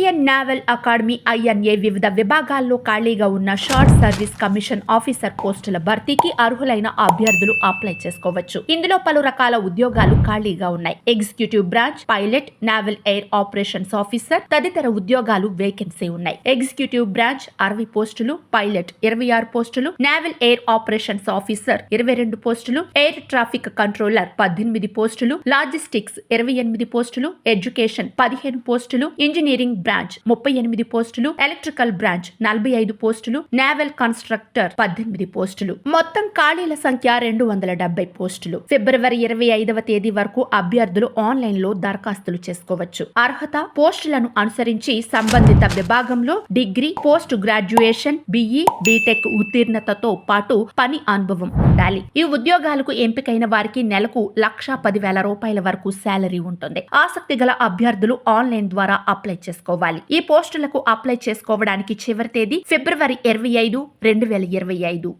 Indian naval academy INA వివిధ విభాగాల్లో ఖాళీగా ఉన్న షార్ట్ సర్వీస్ కమిషన్ ఆఫీసర్ పోస్టుల భర్తీకి అర్హులైన అభ్యర్థులు అప్లై చేసుకోవచ్చు. ఇందులో పలు రకాల ఉద్యోగాలు ఖాళీగా ఉన్నాయి. Executive branch, pilot, naval air operations officer తదితర ఉద్యోగాలు వేకెన్సీ ఉన్నాయి. ఎగ్జిక్యూటివ్ బ్రాంచ్ 60 పోస్టులు, పైలట్ 26 పోస్టులు, నేవల్ ఎయిర్ ఆపరేషన్స్ ఆఫీసర్ 22 పోస్టులు, ఎయిర్ ట్రాఫిక్ కంట్రోలర్ 18 పోస్టులు, లాజిస్టిక్స్ 28 పోస్టులు, ఎడ్యుకేషన్ 15 పోస్టులు, ఇంజనీరింగ్ బ్రాంచ్ 38 పోస్టులు, ఎలక్ట్రికల్ బ్రాంచ్ 45 పోస్టులు, నేవల్ కన్స్ట్రక్టర్ 18 పోస్టులు. మొత్తం ఖాళీల సంఖ్య 270 పోస్టులు. ఫిబ్రవరి 25వ తేదీ వరకు అభ్యర్థులు ఆన్లైన్ లో దరఖాస్తులు చేసుకోవచ్చు. అర్హత పోస్టులను అనుసరించి సంబంధిత విభాగంలో degree, post graduation, BE, BTech ఉత్తీర్ణతతో పాటు పని అనుభవం ఉండాలి. ఈ ఉద్యోగాలకు ఎంపికైన వారికి నెలకు ₹1,10,000 వరకు శాలరీ ఉంటుంది. ఆసక్తి గల అభ్యర్థులు ఆన్లైన్ ద్వారా అప్లై చేసుకోవాలి. ఈ పోస్టులకు అప్లై చేసుకోవడానికి చివరి తేదీ ఫిబ్రవరి 25, 2025.